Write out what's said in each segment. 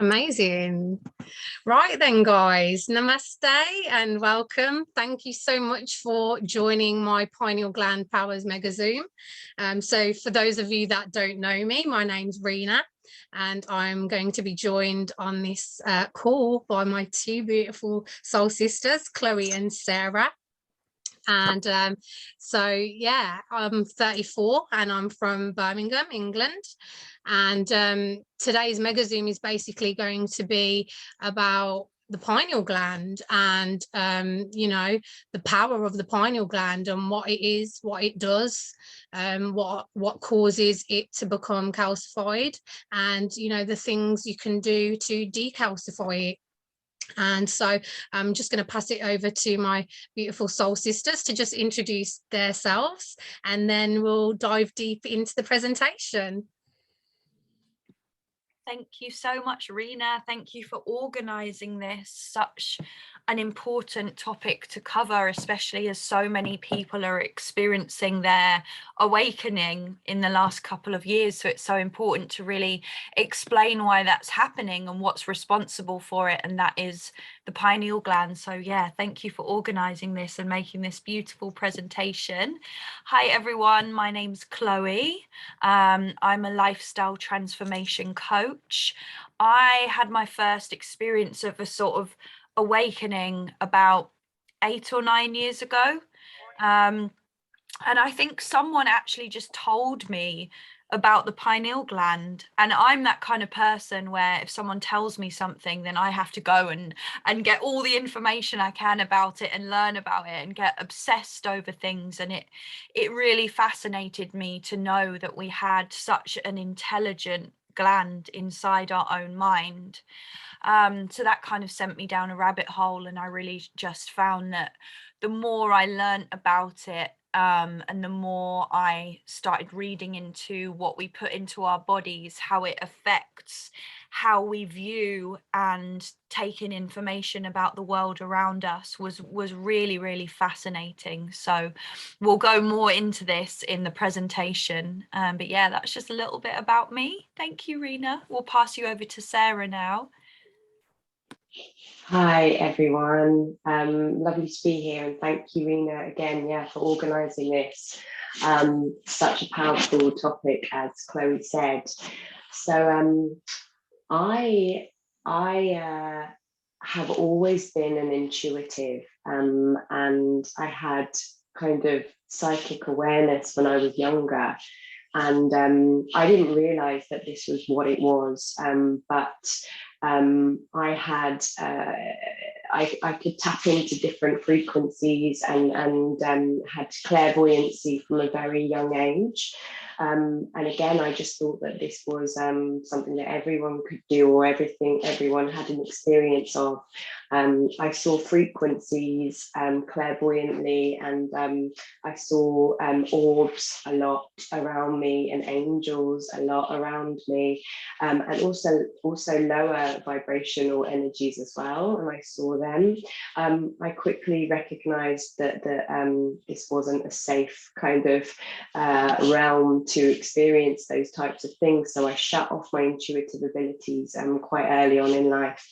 Amazing. Right then, guys, namaste and welcome. Thank you so much for joining my Pineal Gland Powers MEGAZOOM. So for those of you that don't know me, my name's Rena, and I'm going to be joined on this call by my two beautiful soul sisters, Chloe and Sarah. And yeah, I'm 34 and I'm from Birmingham, England. And today's MEGAZOOM is basically going to be about the pineal gland and the power of the pineal gland and what it is, what it does, what causes it to become calcified, and the things you can do to decalcify it. And so I'm just going to pass it over to my beautiful soul sisters to just introduce themselves, and then we'll dive deep into the presentation. Thank you so much, Rena. Thank you for organising this. Such an important topic to cover, especially as so many people are experiencing their awakening in the last couple of years. So it's so important to really explain why that's happening and what's responsible for it, and that is the pineal gland. So yeah, thank you for organising this and making this beautiful presentation. Hi everyone, my name's Chloe. I'm a lifestyle transformation coach. I had my first experience of a sort of awakening about 8 or 9 years ago. And I think someone actually just told me about the pineal gland, and I'm that kind of person where if someone tells me something, then I have to go and get all the information I can about it and learn about it and get obsessed over things. And it really fascinated me to know that we had such an intelligent gland inside our own mind. So that kind of sent me down a rabbit hole, and I really just found that the more I learned about it, and the more I started reading into what we put into our bodies, how it affects how we view and take in information about the world around us, was really, really fascinating. So we'll go more into this in the presentation. But yeah, that's just a little bit about me. Thank you, Rena. We'll pass you over to Sarah now. Hi everyone, lovely to be here, and thank you, Rena, again, for organising this. Such a powerful topic, as Chloe said. So I have always been an intuitive, and I had kind of psychic awareness when I was younger, and I didn't realise that this was what it was, but I had I could tap into different frequencies and had clairvoyancy from a very young age. And again, I just thought that this was something that everyone could do, or everyone had an experience of. I saw frequencies clairvoyantly, and I saw orbs a lot around me, and angels a lot around me, and also lower vibrational energies as well. And I saw them. I quickly recognized that this wasn't a safe kind of realm to experience those types of things. So I shut off my intuitive abilities quite early on in life,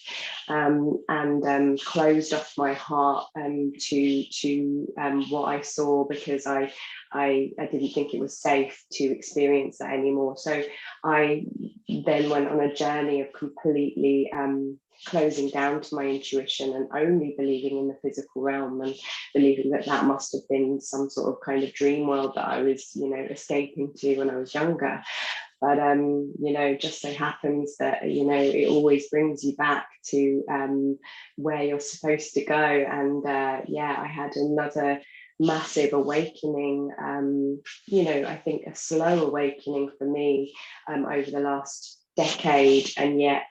and closed off my heart to what I saw, because I didn't think it was safe to experience that anymore. So I then went on a journey of completely closing down to my intuition and only believing in the physical realm, and believing that that must have been some sort of kind of dream world that I was, escaping to when I was younger. But just so happens that it always brings you back to where you're supposed to go. And I had another massive awakening, I think a slow awakening for me over the last decade, and yet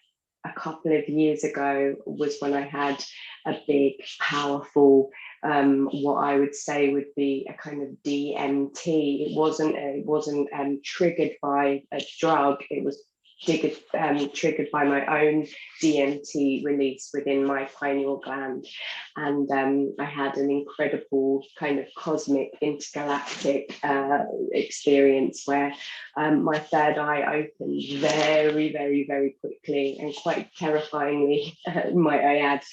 a couple of years ago was when I had a big, powerful, what I would say would be a kind of DMT. It wasn't triggered by a drug. It was triggered by my own DMT release within my pineal gland. And I had an incredible kind of cosmic intergalactic experience where my third eye opened very, very, very quickly and quite terrifyingly, might I add,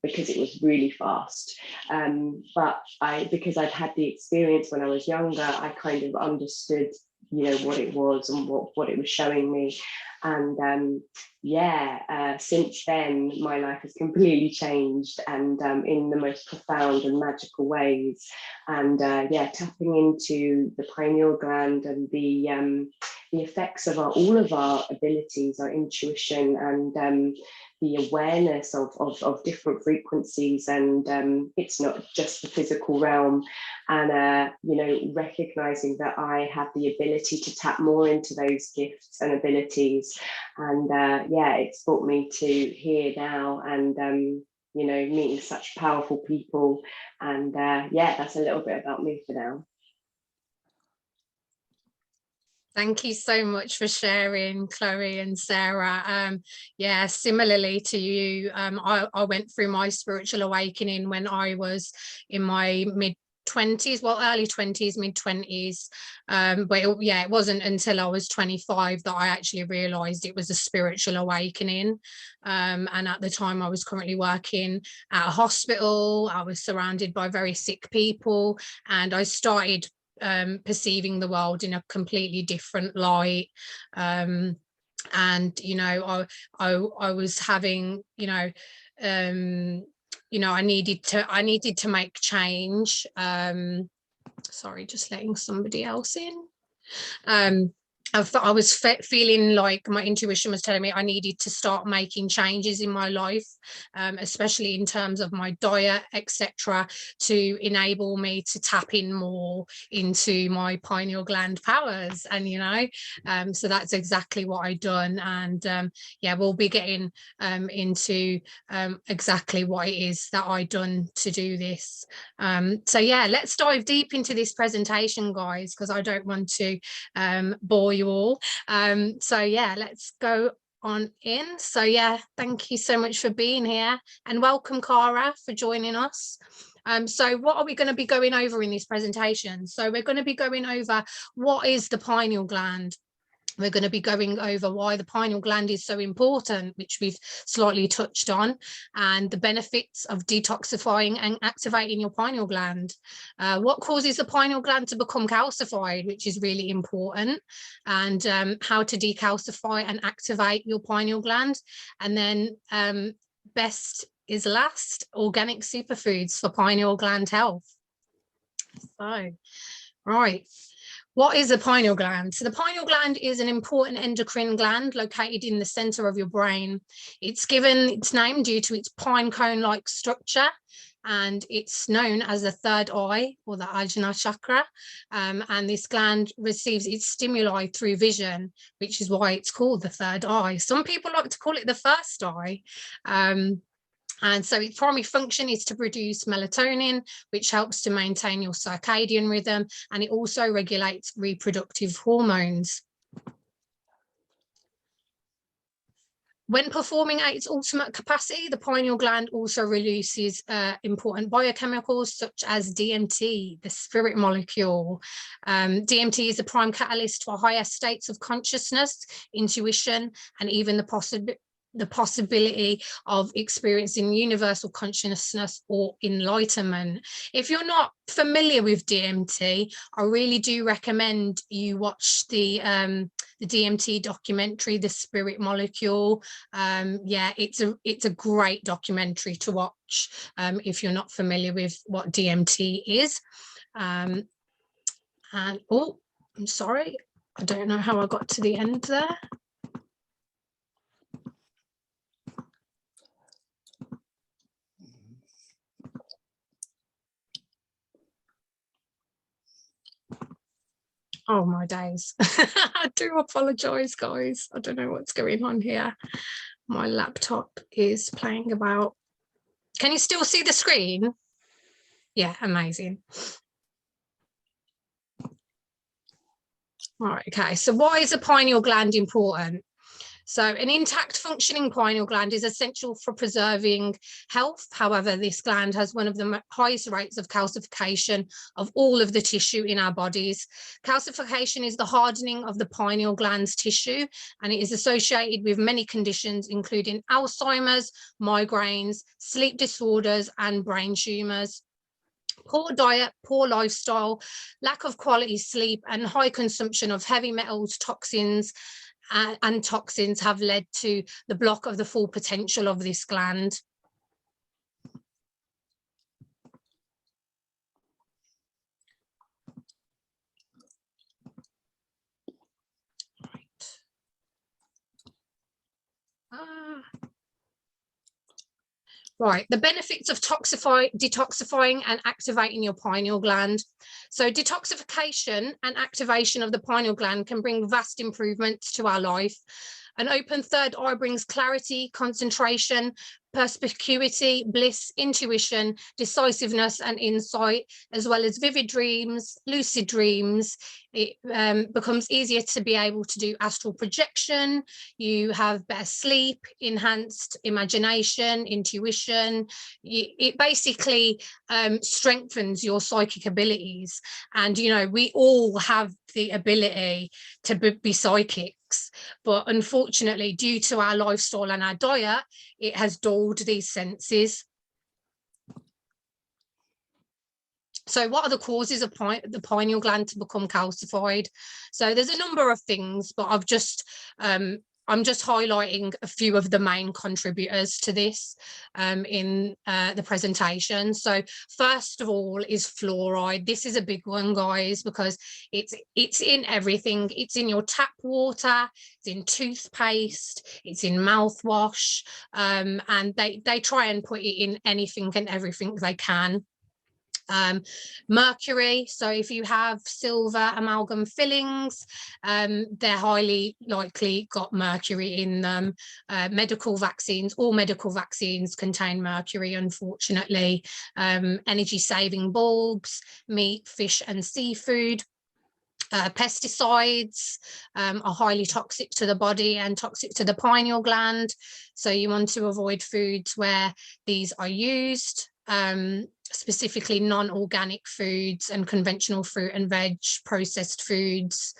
because it was really fast. But because I'd had the experience when I was younger, I kind of understood, you know, what it was and what it was showing me. And since then my life has completely changed, and in the most profound and magical ways. And tapping into the pineal gland and the effects of all of our abilities, our intuition, and the awareness of different frequencies, and it's not just the physical realm. And recognizing that I have the ability to tap more into those gifts and abilities. And it's brought me to here now, and meeting such powerful people. And that's a little bit about me for now. Thank you so much for sharing, Chloe and Sarah. Similarly to you, I went through my spiritual awakening when I was in my mid-20s, well, early 20s, mid-20s. But it wasn't until I was 25 that I actually realised it was a spiritual awakening. And at the time I was currently working at a hospital. I was surrounded by very sick people, and I started perceiving the world in a completely different light. And I was having I needed to make change. Sorry, just letting somebody else in. I was feeling like my intuition was telling me I needed to start making changes in my life, especially in terms of my diet, etc., to enable me to tap in more into my pineal gland powers. And so that's exactly what I've done. And we'll be getting into exactly what it is that I've done to do this. Let's dive deep into this presentation, guys, because I don't want to bore you all. Let's go on in. Thank you so much for being here, and welcome, Cara, for joining us. So what are we going to be going over in this presentation? So we're going to be going over what is the pineal gland. We're going to be going over why the pineal gland is so important, which we've slightly touched on, and the benefits of detoxifying and activating your pineal gland. What causes the pineal gland to become calcified, which is really important, and how to decalcify and activate your pineal gland. And then best is last, organic superfoods for pineal gland health. So, right. What is the pineal gland? So the pineal gland is an important endocrine gland located in the center of your brain. It's given its name due to its pine cone-like structure, and it's known as the third eye, or the Ajna chakra. And this gland receives its stimuli through vision, which is why it's called the third eye. Some people like to call it the first eye. And so its primary function is to produce melatonin, which helps to maintain your circadian rhythm, and it also regulates reproductive hormones. When performing at its ultimate capacity, the pineal gland also releases important biochemicals such as DMT, the spirit molecule. DMT is a prime catalyst for higher states of consciousness, intuition, and even the possibility of experiencing universal consciousness or enlightenment. If you're not familiar with DMT, I really do recommend you watch the DMT documentary, The Spirit Molecule. It's a great documentary to watch if you're not familiar with what DMT is. I'm sorry, I don't know how I got to the end there. Oh my days. I do apologize, guys. I don't know what's going on here. My laptop is playing about. Can you still see the screen? Yeah, amazing. All right, okay, so why is the pineal gland important? So an intact functioning pineal gland is essential for preserving health. However, this gland has one of the highest rates of calcification of all of the tissue in our bodies. Calcification is the hardening of the pineal gland's tissue, and it is associated with many conditions, including Alzheimer's, migraines, sleep disorders, and brain tumours. Poor diet, poor lifestyle, lack of quality sleep, and high consumption of heavy metals, toxins, and toxins have led to the block of the full potential of this gland. Right, the benefits of detoxifying and activating your pineal gland. So detoxification and activation of the pineal gland can bring vast improvements to our life. An open third eye brings clarity, concentration, perspicuity, bliss, intuition, decisiveness, and insight, as well as vivid dreams, lucid dreams. It becomes easier to be able to do astral projection. You have better sleep, enhanced imagination, intuition. It basically strengthens your psychic abilities. And, you know, we all have the ability to be psychics, but unfortunately, due to our lifestyle and our diet, it has dulled these senses. So what are the causes of the pineal gland to become calcified? So there's a number of things, but I'm just highlighting a few of the main contributors to this in the presentation. So first of all is fluoride. This is a big one, guys, because it's in everything. It's in your tap water, it's in toothpaste, it's in mouthwash, and they try and put it in anything and everything they can. Mercury, so if you have silver amalgam fillings, they're highly likely got mercury in them. Medical vaccines, all medical vaccines contain mercury, unfortunately. Energy saving bulbs, meat, fish and seafood. Pesticides are highly toxic to the body and toxic to the pineal gland, so you want to avoid foods where these are used. Specifically non-organic foods and conventional fruit and veg, processed foods,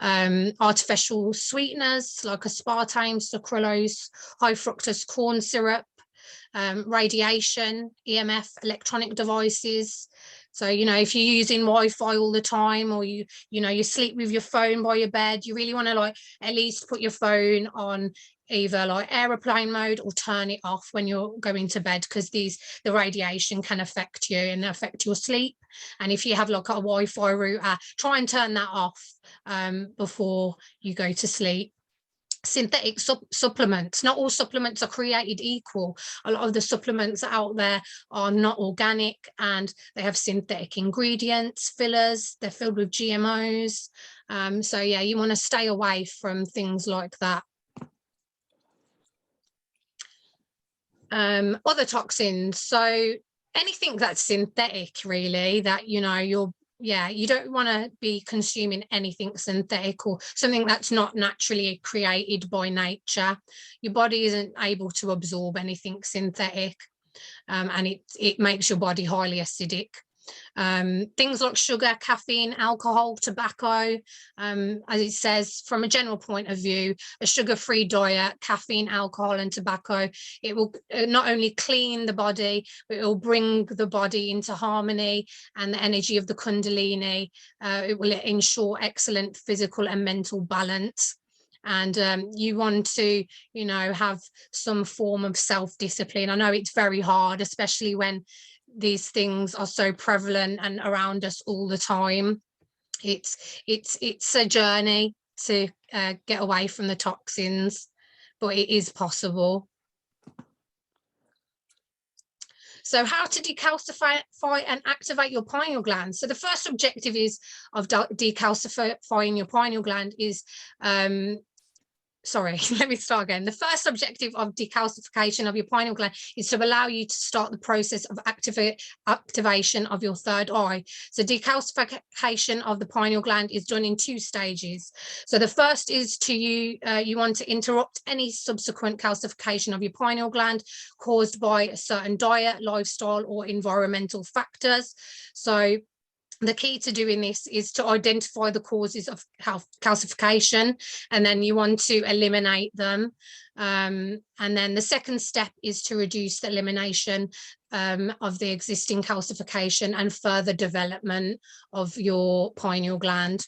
artificial sweeteners like aspartame, sucralose, high fructose corn syrup, radiation, EMF, electronic devices. So, you know, if you're using Wi-Fi all the time, or you sleep with your phone by your bed, you really want to like at least put your phone on either like airplane mode or turn it off when you're going to bed, because the radiation can affect you and affect your sleep. And if you have like a Wi-Fi router, try and turn that off before you go to sleep. Synthetic supplements, not all supplements are created equal. A lot of the supplements out there are not organic and they have synthetic ingredients, fillers, they're filled with GMOs. So yeah, you want to stay away from things like that. Other toxins, so anything that's synthetic, really, that you don't want to be consuming anything synthetic or something that's not naturally created by nature. Your body isn't able to absorb anything synthetic, and it makes your body highly acidic. Things like sugar, caffeine, alcohol, tobacco, as it says, from a general point of view, a sugar-free diet, caffeine, alcohol and tobacco, it will not only clean the body, but it will bring the body into harmony and the energy of the kundalini. It will ensure excellent physical and mental balance. And you want to, have some form of self-discipline. I know it's very hard, especially when these things are so prevalent and around us all the time. It's a journey to get away from the toxins, but it is possible. So how to decalcify and activate your pineal gland. So the first objective of decalcifying your pineal gland is sorry, let me start again. The first objective of decalcification of your pineal gland is to allow you to start the process of activation of your third eye. So decalcification of the pineal gland is done in 2 stages. So the first is you want to interrupt any subsequent calcification of your pineal gland caused by a certain diet, lifestyle, or environmental factors. So the key to doing this is to identify the causes of calcification, and then you want to eliminate them. And then the second step is to reduce the elimination of the existing calcification and further development of your pineal gland.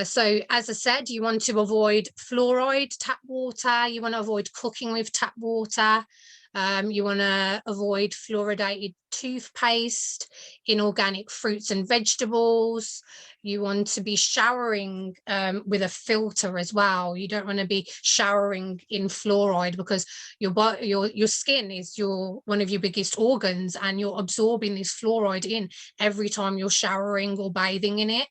So as I said, you want to avoid fluoride tap water, you want to avoid cooking with tap water, you want to avoid fluoridated toothpaste, inorganic fruits and vegetables. You want to be showering with a filter as well. You don't want to be showering in fluoride, because your skin is one of your biggest organs, and you're absorbing this fluoride in every time you're showering or bathing in it.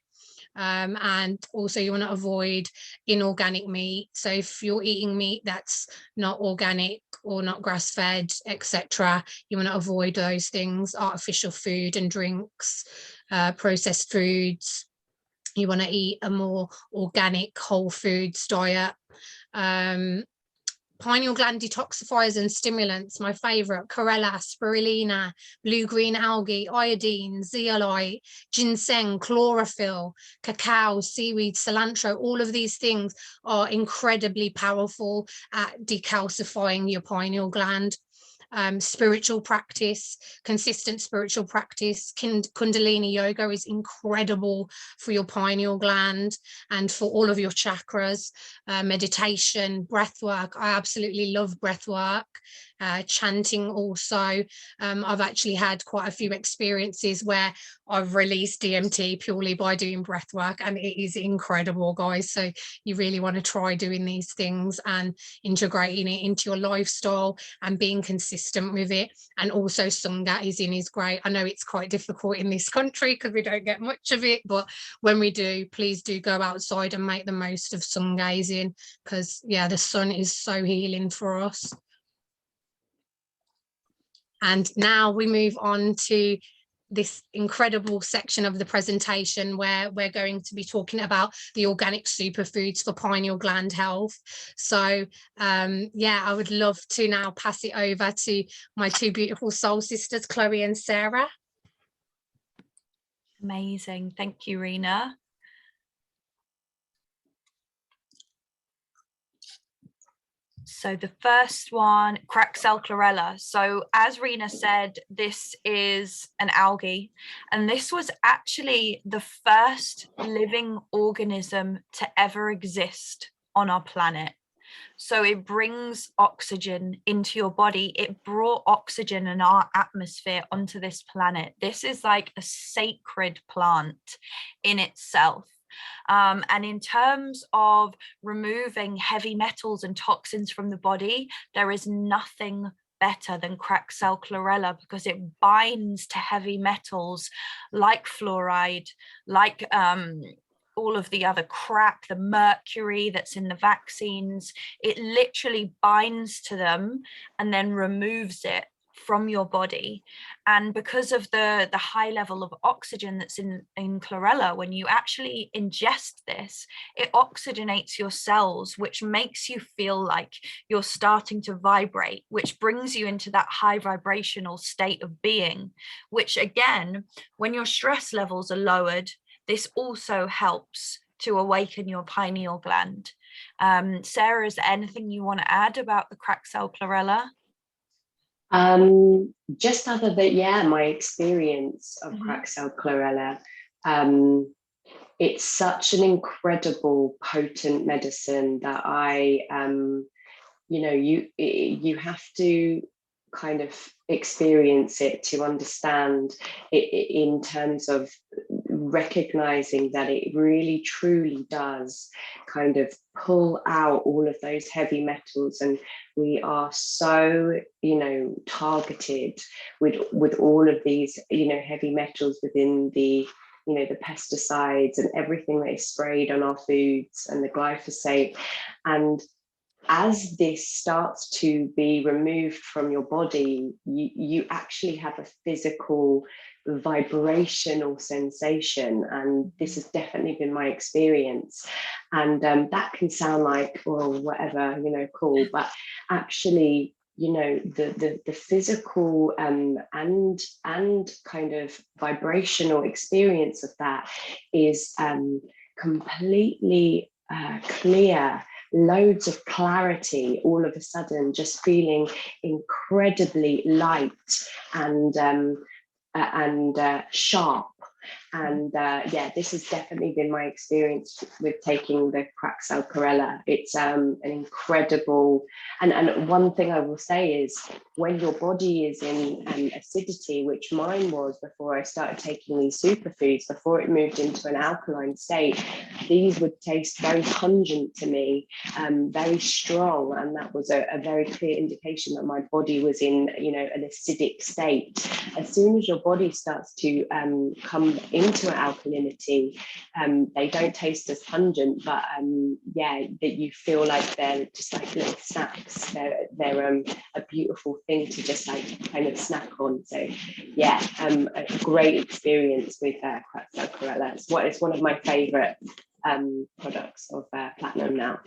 And also you want to avoid inorganic meat. So if you're eating meat that's not organic or not grass-fed, etc., you want to avoid those things. Artificial food and drinks, processed foods. You want to eat a more organic whole foods diet. Pineal gland detoxifiers and stimulants, my favorite: chlorella, spirulina, blue-green algae, iodine, zeolite, ginseng, chlorophyll, cacao, seaweed, cilantro. All of these things are incredibly powerful at decalcifying your pineal gland. Spiritual practice, consistent spiritual practice. Kundalini yoga is incredible for your pineal gland and for all of your chakras. Meditation, breath work. I absolutely love breath work. Chanting also. I've actually had quite a few experiences where I've released DMT purely by doing breath work, and it is incredible, guys. So you really want to try doing these things and integrating it into your lifestyle and being consistent with it. And also sun gazing is great. I know it's quite difficult in this country because we don't get much of it, but when we do, please do go outside and make the most of sun gazing, because yeah, the sun is so healing for us. And now we move on to this incredible section of the presentation where we're going to be talking about the organic superfoods for pineal gland health. So yeah, I would love to now pass it over to my 2 beautiful soul sisters, Chloe and Sarah. Amazing. Thank you, Rena. So the first one, cracked cell chlorella. So as Rena said, this is an algae, and this was actually the first living organism to ever exist on our planet. So it brings oxygen into your body. It brought oxygen in our atmosphere onto this planet. This is like a sacred plant in itself. And in terms of removing heavy metals and toxins from the body, there is nothing better than cracked cell chlorella, because it binds to heavy metals like fluoride, like all of the other crap, the mercury that's in the vaccines. It literally binds to them and then removes it from your body. And because of the high level of oxygen that's in chlorella, when you actually ingest this, it oxygenates your cells, which makes you feel like you're starting to vibrate, which brings you into that high vibrational state of being, which again, when your stress levels are lowered, this also helps to awaken your pineal gland. Sarah, is there anything you want to add about the cracked cell chlorella? Just other than, yeah, my experience of cracked cell chlorella, it's such an incredible potent medicine that you have to kind of experience it to understand it in terms of recognizing that it really truly does kind of pull out all of those heavy metals, and we are so targeted with all of these heavy metals within the you know, the pesticides and everything that is sprayed on our foods and the glyphosate. And as this starts to be removed from your body, you actually have a physical vibrational sensation, and this has definitely been my experience. And that can sound like, well, whatever, you know, cool, but actually, you know, the physical and kind of vibrational experience of that is completely clear, loads of clarity, all of a sudden, just feeling incredibly light and sharp. And yeah, this has definitely been my experience with taking the Craxel chlorella. It's an incredible, and one thing I will say is, when your body is in acidity, which mine was before I started taking these superfoods, before it moved into an alkaline state, these would taste very pungent to me, very strong, and that was a very clear indication that my body was in, you know, an acidic state. As soon as your body starts to come into alkalinity, they don't taste as pungent, but yeah, that you feel like they're just like little snacks. They're a beautiful thing to just like kind of snack on. So yeah, a great experience with Craxel chlorella. It's one of my favorite products of Platinum now.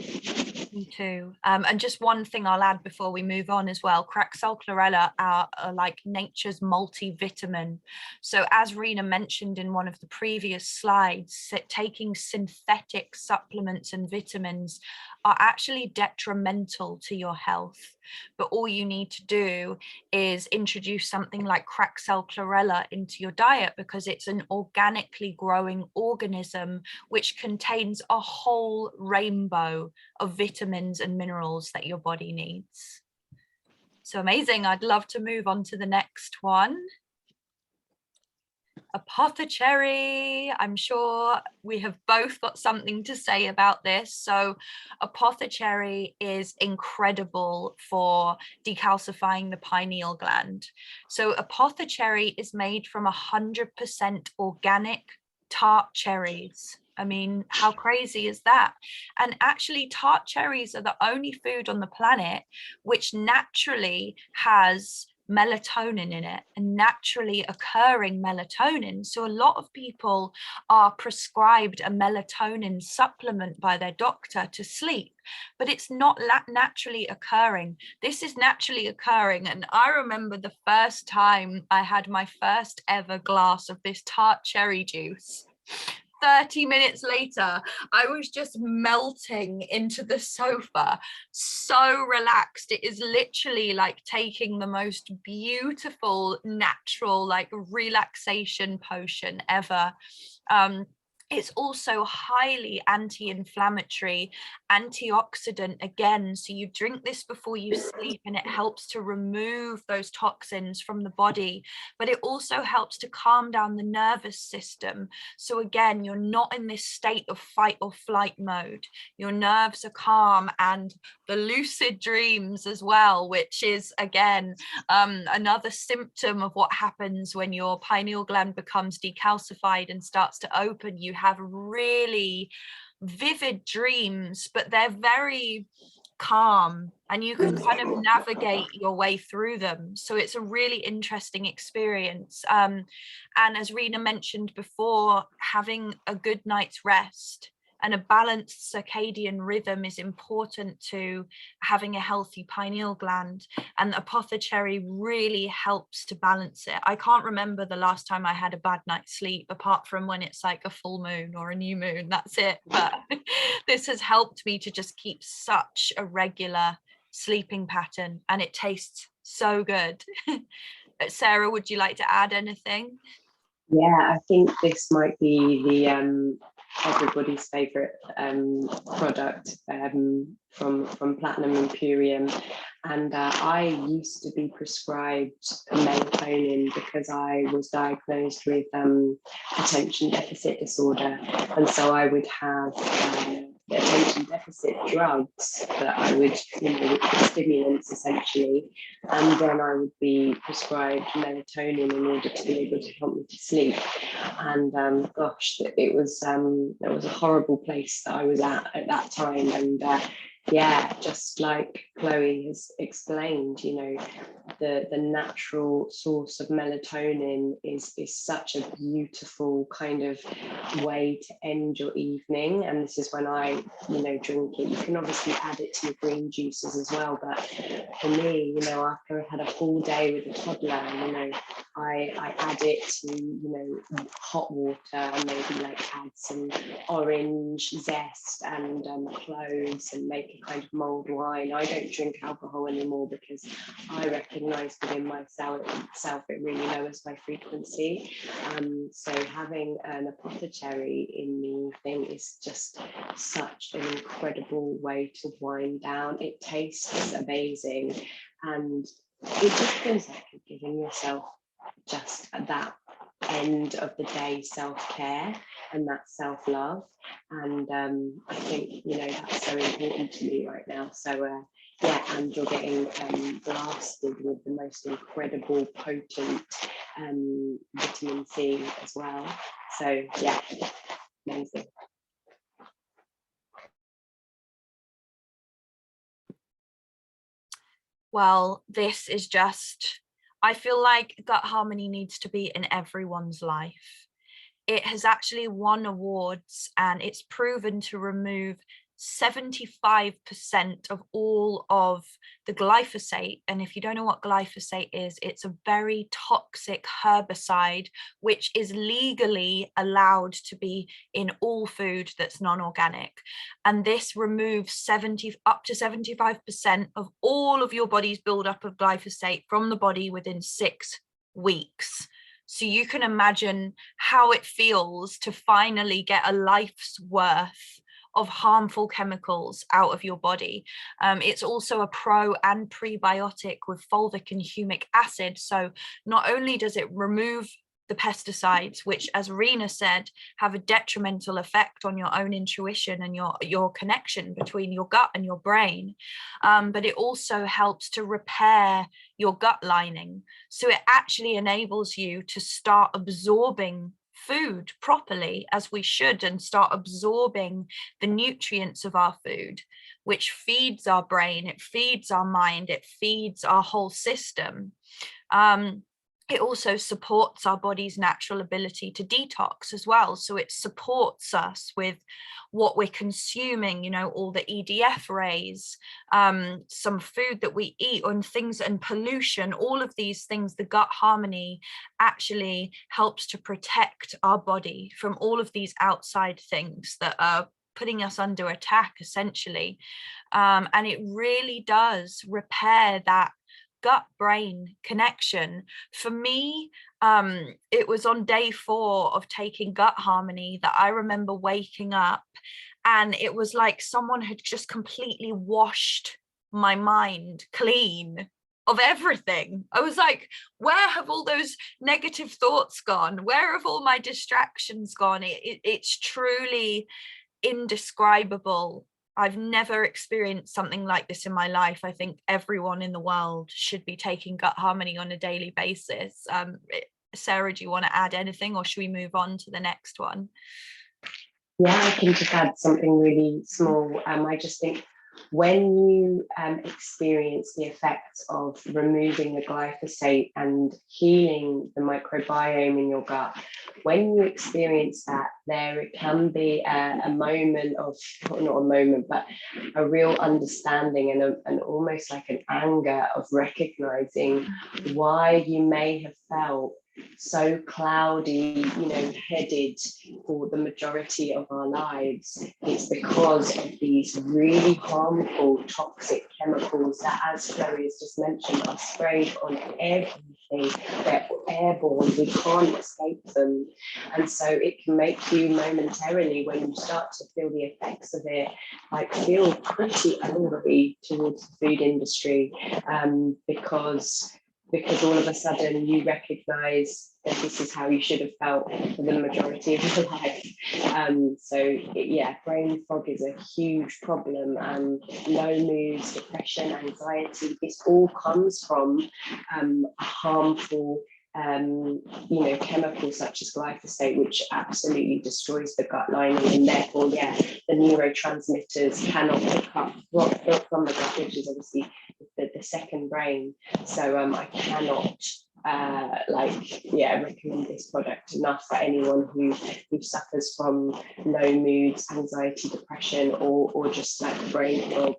Me too. And just one thing I'll add before we move on as well, Craxel chlorella are like nature's multivitamin. So as Rena mentioned in one of the previous slides, taking synthetic supplements and vitamins are actually detrimental to your health. But all you need to do is introduce something like Craxel chlorella into your diet, because it's an organically growing organism which contains a whole rainbow of vitamins and minerals that your body needs. So amazing. I'd love to move on to the next one. Apothecary. I'm sure we have both got something to say about this. So apothecary is incredible for decalcifying the pineal gland. So apothecary is made from 100% organic tart cherries. I mean, how crazy is that? And actually, tart cherries are the only food on the planet which naturally has melatonin in it, and naturally occurring melatonin. So a lot of people are prescribed a melatonin supplement by their doctor to sleep, but it's not naturally occurring. This is naturally occurring. And I remember the first time I had my first ever glass of this tart cherry juice. 30 minutes later, I was just melting into the sofa, so relaxed. It is literally like taking the most beautiful, natural, like relaxation potion ever. It's also highly anti-inflammatory, antioxidant again. So you drink this before you sleep and it helps to remove those toxins from the body, but it also helps to calm down the nervous system. So again, you're not in this state of fight or flight mode. Your nerves are calm, and the lucid dreams as well, which is again, another symptom of what happens when your pineal gland becomes decalcified and starts to open. You have really vivid dreams, but they're very calm and you can kind of navigate your way through them. So it's a really interesting experience. And as Rena mentioned before, having a good night's rest and a balanced circadian rhythm is important to having a healthy pineal gland, and apothecary really helps to balance it. I can't remember the last time I had a bad night's sleep, apart from when it's like a full moon or a new moon, that's it. But this has helped me to just keep such a regular sleeping pattern, and it tastes so good. Sarah, would you like to add anything? Yeah, I think this might be the everybody's favorite product from Platinum Imperium, and I used to be prescribed melatonin because I was diagnosed with attention deficit disorder, and so I would have attention deficit drugs that I would, which were stimulants essentially, and then I would be prescribed melatonin in order to be able to help me to sleep. And gosh, it was a horrible place that I was at that time. And yeah, just like Chloe has explained, the natural source of melatonin is such a beautiful kind of way to end your evening. And this is when I drink it. You can obviously add it to your green juices as well, but for me, after I've had a full day with a toddler, I add it to hot water, and maybe like add some orange zest and cloves, and make a kind of mulled wine. I don't drink alcohol anymore because I recognize within myself it really lowers my frequency. So having an apothecary in the thing is just such an incredible way to wind down. It tastes amazing, and it just feels like you're giving yourself just at that end of the day self-care and that self-love. And I think that's so important to me right now. So yeah, and you're getting blasted with the most incredible potent vitamin C as well. So yeah, amazing. Well, this is just, I feel like gut harmony needs to be in everyone's life. It has actually won awards, and it's proven to remove 75% of all of the glyphosate. And if you don't know what glyphosate is, it's a very toxic herbicide which is legally allowed to be in all food that's non-organic. And this removes up to 75% of all of your body's buildup of glyphosate from the body within 6 weeks. So you can imagine how it feels to finally get a life's worth of harmful chemicals out of your body. It's also a pro and prebiotic with fulvic and humic acid. So not only does it remove the pesticides, which, as Rena said, have a detrimental effect on your own intuition and your connection between your gut and your brain, but it also helps to repair your gut lining. So it actually enables you to start absorbing food properly, as we should, and start absorbing the nutrients of our food, which feeds our brain, it feeds our mind, it feeds our whole system. It also supports our body's natural ability to detox as well. So it supports us with what we're consuming, all the EDF rays, some food that we eat, and things, and pollution, all of these things. The gut harmony actually helps to protect our body from all of these outside things that are putting us under attack, essentially. And it really does repair that gut-brain connection. For me, it was on day 4 of taking gut harmony that I remember waking up, and it was like someone had just completely washed my mind clean of everything. I was like, where have all those negative thoughts gone? Where have all my distractions gone? It's truly indescribable. I've never experienced something like this in my life. I think everyone in the world should be taking gut harmony on a daily basis. Sarah, do you want to add anything, or should we move on to the next one? Yeah, I can just add something really small. I just think when you experience the effects of removing the glyphosate and healing the microbiome in your gut, when you experience that, it can be a moment of, not a moment, but a real understanding and almost like an anger of recognizing why you may have felt so cloudy, headed for the majority of our lives. It's because of these really harmful toxic chemicals that, as Chloe has just mentioned, are sprayed on everything. They're airborne, we can't escape them. And so it can make you momentarily, when you start to feel the effects of it, like feel pretty angry towards the food industry, because because all of a sudden you recognize that this is how you should have felt for the majority of your life. Yeah, brain fog is a huge problem. Low moods, depression, anxiety, this all comes from a harmful chemicals such as glyphosate, which absolutely destroys the gut lining, and therefore, yeah, the neurotransmitters cannot pick up from the gut, which is obviously the second brain. So I cannot recommend this product enough for anyone who suffers from low moods, anxiety, depression, or just like brain fog.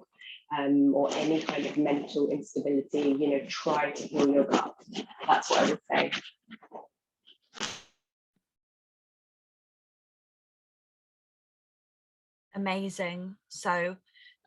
Or any kind of mental instability, try to heal your gut. That's what I would say. Amazing. So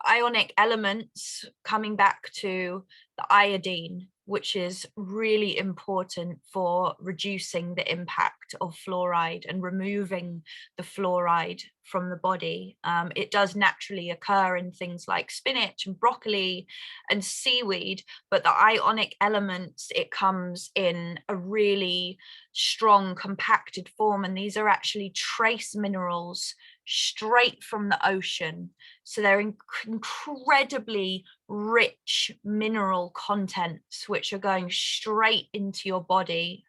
ionic elements, coming back to the iodine, which is really important for reducing the impact of fluoride and removing the fluoride from the body. It does naturally occur in things like spinach and broccoli and seaweed, but the ionic elements, it comes in a really strong compacted form, and these are actually trace minerals straight from the ocean. So they're incredibly rich mineral contents which are going straight into your body.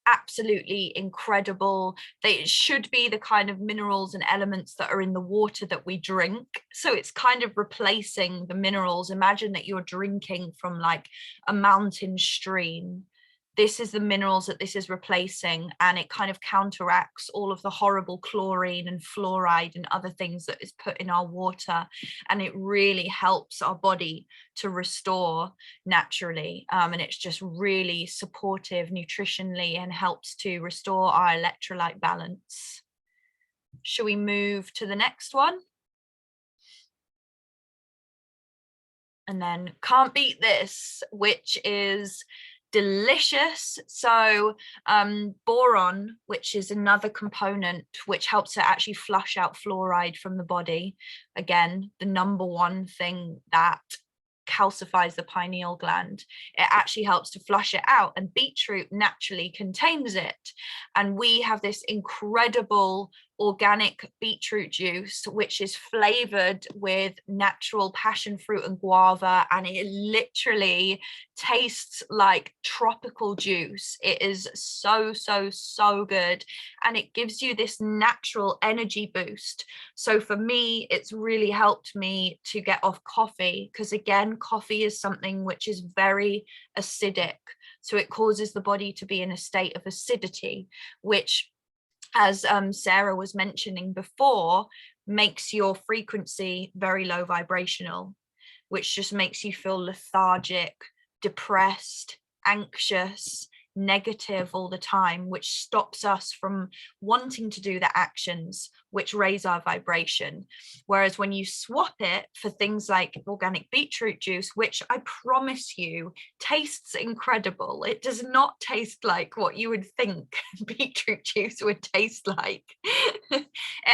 Absolutely incredible. They should be the kind of minerals and elements that are in the water that we drink. So it's kind of replacing the minerals. Imagine that you're drinking from like a mountain stream. This is the minerals that this is replacing, and it kind of counteracts all of the horrible chlorine and fluoride and other things that is put in our water, and it really helps our body to restore naturally, and it's just really supportive nutritionally and helps to restore our electrolyte balance. Shall we move to the next one? And then can't beat this, which is delicious. So boron, which is another component which helps to actually flush out fluoride from the body. Again, the number one thing that calcifies the pineal gland. It actually helps to flush it out, and beetroot naturally contains it. And we have this incredible organic beetroot juice, which is flavored with natural passion fruit and guava, and it literally tastes like tropical juice. It is so good, and it gives you this natural energy boost. So for me, it's really helped me to get off coffee, because again, coffee is something which is very acidic, so it causes the body to be in a state of acidity, which, as Sarah was mentioning before, makes your frequency very low vibrational, which just makes you feel lethargic, depressed, anxious, negative all the time, which stops us from wanting to do the actions which raise our vibration. Whereas when you swap it for things like organic beetroot juice, which I promise you tastes incredible, it does not taste like what you would think beetroot juice would taste like. It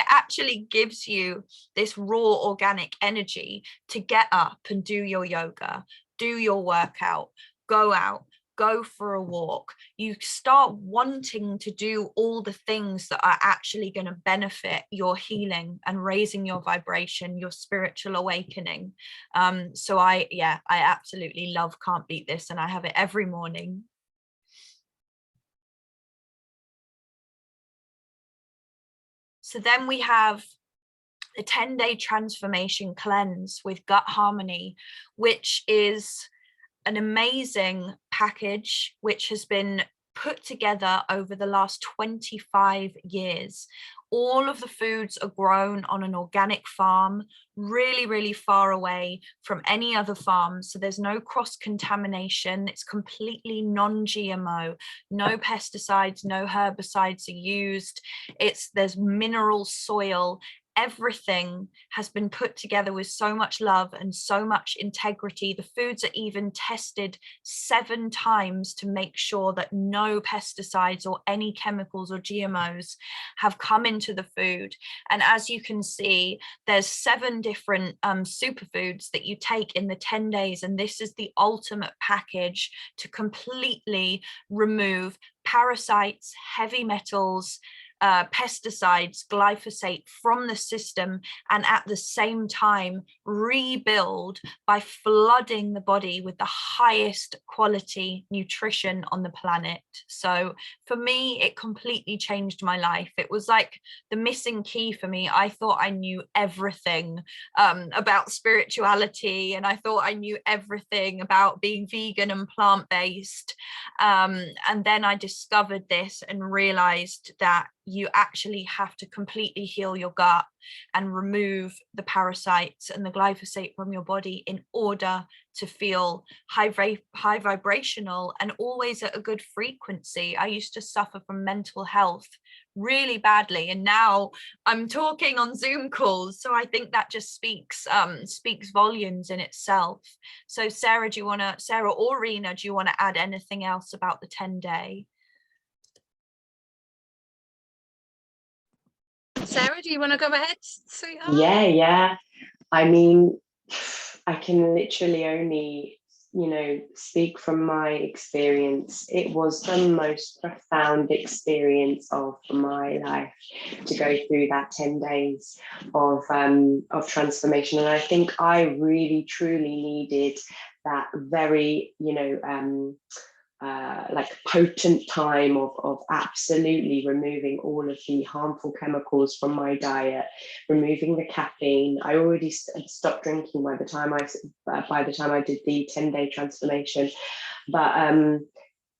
actually gives you this raw organic energy to get up and do your yoga, do your workout, go out, go for a walk. You start wanting to do all the things that are actually going to benefit your healing and raising your vibration, your spiritual awakening. So I absolutely love Can't Beat This, and I have it every morning. So then we have the 10-day transformation cleanse with Gut Harmony, which is an amazing package which has been put together over the last 25 years. All of the foods are grown on an organic farm, really far away from any other farm. So there's no cross-contamination. It's completely non-GMO, no pesticides, no herbicides are used. There's mineral soil everything has been put together with so much love and so much integrity. The foods are even tested 7 times to make sure that no pesticides or any chemicals or GMOs have come into the food. And as you can see, there's 7 different superfoods that you take in the 10 days. And this is the ultimate package to completely remove parasites, heavy metals, pesticides, glyphosate from the system, and at the same time rebuild by flooding the body with the highest quality nutrition on the planet. So for me, it completely changed my life. It was like the missing key for me. I thought I knew everything about spirituality, and I thought I knew everything about being vegan and plant-based, and then I discovered this and realized that you actually have to completely heal your gut and remove the parasites and the glyphosate from your body in order to feel high vibrational and always at a good frequency. I used to suffer from mental health really badly, and now I'm talking on Zoom calls, so I think that just speaks volumes in itself. So Sarah or Rena, do you want to add anything else about the 10-day? Sarah, do you want to go ahead, sweetheart? Yeah. I mean, I can literally only, speak from my experience. It was the most profound experience of my life to go through that 10 days of transformation. And I think I really, truly needed that very, like potent time of absolutely removing all of the harmful chemicals from my diet, removing the caffeine. I already stopped drinking by the time I did the 10-day transformation, but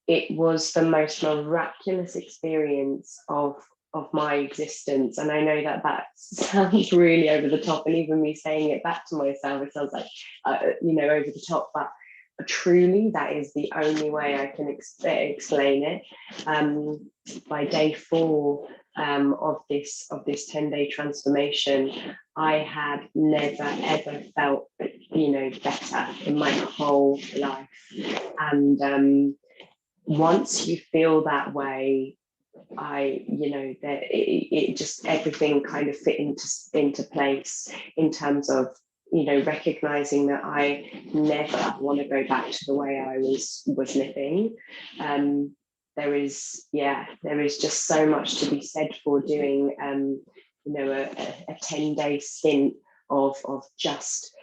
it was the most miraculous experience of my existence. And I know that sounds really over the top, and even me saying it back to myself, it sounds like over the top, but truly that is the only way I can explain it. By day 4 of this 10-day transformation, I had never ever felt better in my whole life. And once you feel that way, it just everything kind of fit into place in terms of recognizing that I never want to go back to the way I was living. There is just so much to be said for doing a 10-day stint of just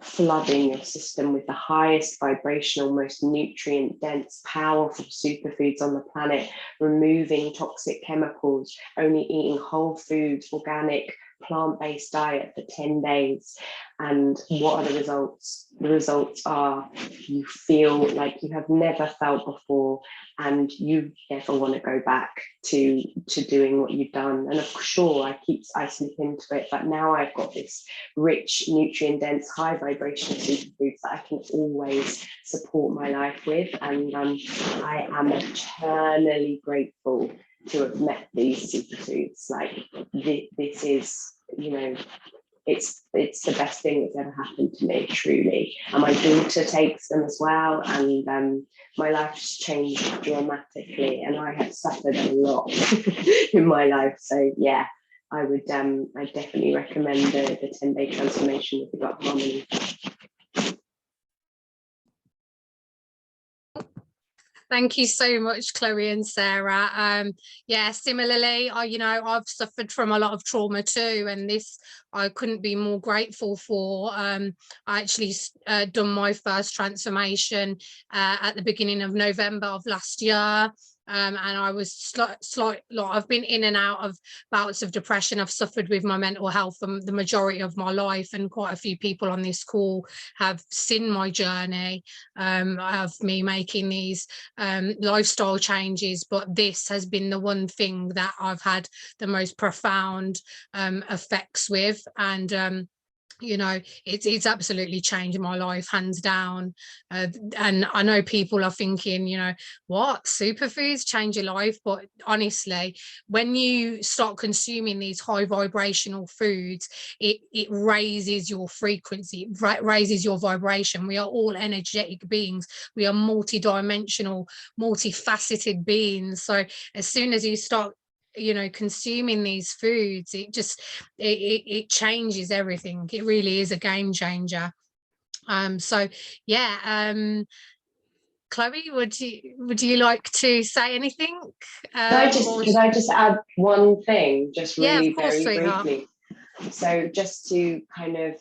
flooding your system with the highest vibrational, most nutrient dense, powerful superfoods on the planet, removing toxic chemicals, only eating whole foods, organic, plant-based diet for 10 days. And what are the results? The results are you feel like you have never felt before, and you never want to go back to doing what you've done. And sure, I slip into it, but now I've got this rich, nutrient dense, high vibrational superfoods that I can always support my life with. And I am eternally grateful to have met these superfoods. Like this is, it's the best thing that's ever happened to me, truly. And my daughter takes them as well, and my life's changed dramatically, and I have suffered a lot in my life. So yeah, I would I definitely recommend the 10-day transformation with the gut harmony. Thank you so much, Chloe and Sarah. Yeah, similarly, I've suffered from a lot of trauma too, and this I couldn't be more grateful for. I actually done my first transformation at the beginning of November of last year. And I was I've been in and out of bouts of depression. I've suffered with my mental health for the majority of my life, and quite a few people on this call have seen my journey of me making these lifestyle changes. But this has been the one thing that I've had the most profound effects with. And you know, it's absolutely changed my life, hands down. And I know people are thinking, you know, what, superfoods change your life? But honestly, when you start consuming these high vibrational foods, it raises your frequency, raises your vibration. We are all energetic beings. We are multi-dimensional, multifaceted beings. So as soon as you start, you know, consuming these foods, it changes everything. It really is a game changer. So yeah, Chloe, would you like to say anything? Could I just add one thing, just Yeah, of really course, very sweetheart. briefly? So just to kind of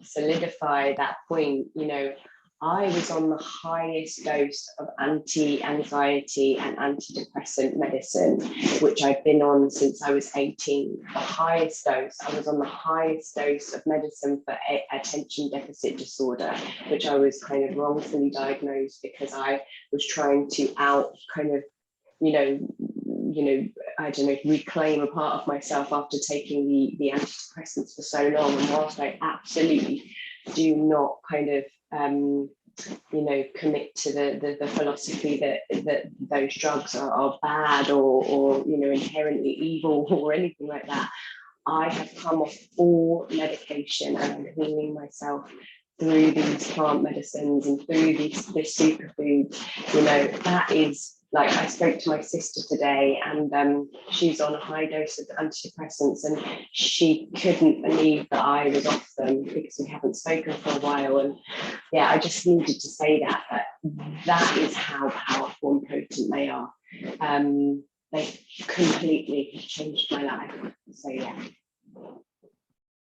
solidify that point, you know, I was on the highest dose of anti-anxiety and antidepressant medicine, which I've been on since I was 18. The highest dose. I was on the highest dose of medicine for attention deficit disorder, which I was kind of wrongfully diagnosed because I was trying to I don't know, reclaim a part of myself after taking the antidepressants for so long. And whilst I absolutely do not kind of, commit to the philosophy that those drugs are bad or inherently evil or anything like that, I have come off all medication and I'm healing myself through these plant medicines and through this superfood. You know, that is, like, I spoke to my sister today and she's on a high dose of antidepressants and she couldn't believe that I was off them because we haven't spoken for a while. And yeah, I just needed to say that is how powerful and potent they are. They completely changed my life. So yeah.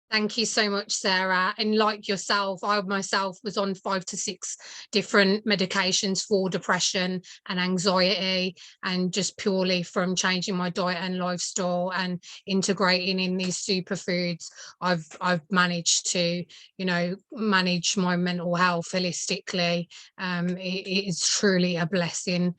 Thank you so much, Sarah. And like yourself, I myself was on 5 to 6 different medications for depression and anxiety, and just purely from changing my diet and lifestyle and integrating in these superfoods, I've managed to, you know, manage my mental health holistically. It is truly a blessing.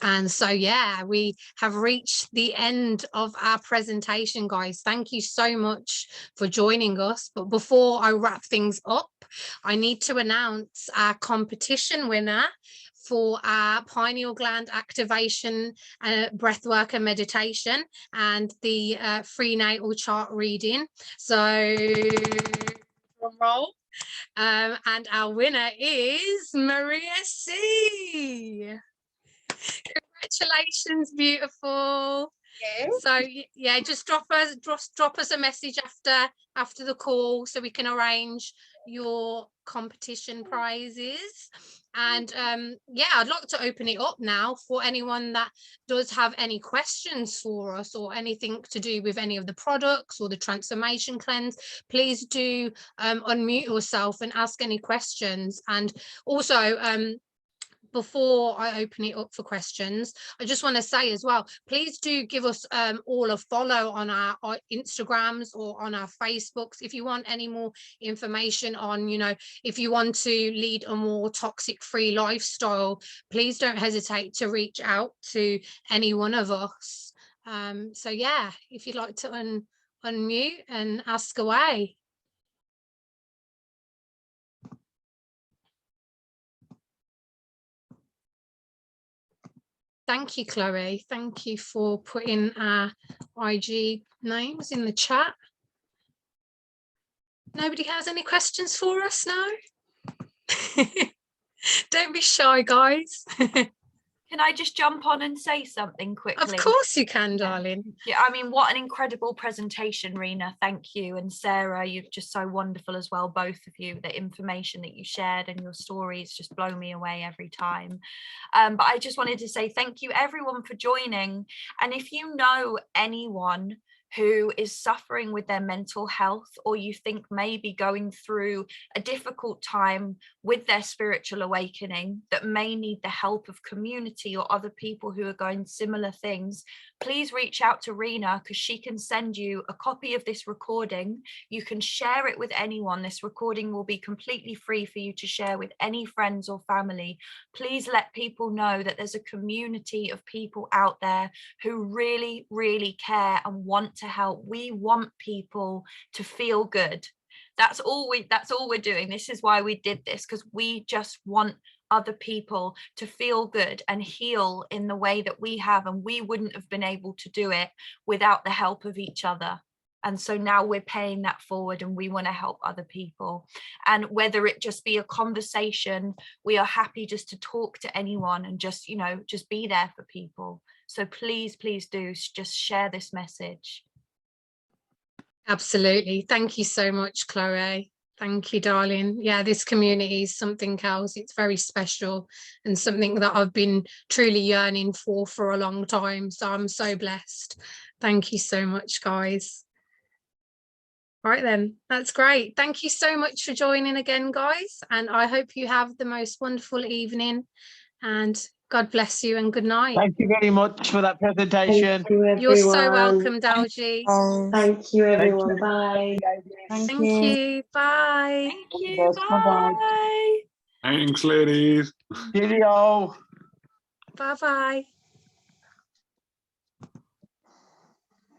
And so, yeah, we have reached the end of our presentation, guys. Thank you so much for joining us. But before I wrap things up, I need to announce our competition winner for our pineal gland activation, breathwork and meditation, and the free natal chart reading. So, drum roll. And our winner is Maria C. Congratulations, beautiful. So yeah, just drop us a message after the call so we can arrange your competition prizes. And yeah, I'd like to open it up now for anyone that does have any questions for us or anything to do with any of the products or the transformation cleanse. Please do unmute yourself and ask any questions. And also before I open it up for questions, I just want to say as well, please do give us all a follow on our Instagrams or on our Facebooks if you want any more information on, you know, if you want to lead a more toxic free lifestyle, please don't hesitate to reach out to any one of us. So yeah, if you'd like to unmute and ask away. Thank you, Chloe. Thank you for putting our IG names in the chat. Nobody has any questions for us now? Don't be shy, guys. Can I just jump on and say something quickly? Of course you can, darling. Yeah, I mean, what an incredible presentation, Rena. Thank you. And Sarah, you're just so wonderful as well, both of you. The information that you shared and your stories just blow me away every time. But I just wanted to say thank you, everyone, for joining. And if you know anyone who is suffering with their mental health, or you think maybe going through a difficult time with their spiritual awakening that may need the help of community or other people who are going similar things, please reach out to Rena, because she can send you a copy of this recording. You can share it with anyone. This recording will be completely free for you to share with any friends or family. Please let people know that there's a community of people out there who really, really care and want want to help. We want people to feel good. That's all we're doing. This is why we did this, because we just want other people to feel good and heal in the way that we have, and we wouldn't have been able to do it without the help of each other. And so now we're paying that forward, and we want to help other people. And whether it just be a conversation, we are happy just to talk to anyone and just, you know, just be there for people. So please do just share this message. Absolutely. Thank you so much, Chloe. Thank you, darling. Yeah, this community is something else. It's very special and something that I've been truly yearning for a long time. So I'm so blessed. Thank you so much, guys. Right then, that's great. Thank you so much for joining again, guys. And I hope you have the most wonderful evening, and God bless you and good night. Thank you very much for that presentation. Thank you, everyone. You're so welcome, Dalji. Thank you, everyone. Bye. Thank you. Bye. Thank you. Bye. Thanks, ladies. Cheerio. Bye-bye.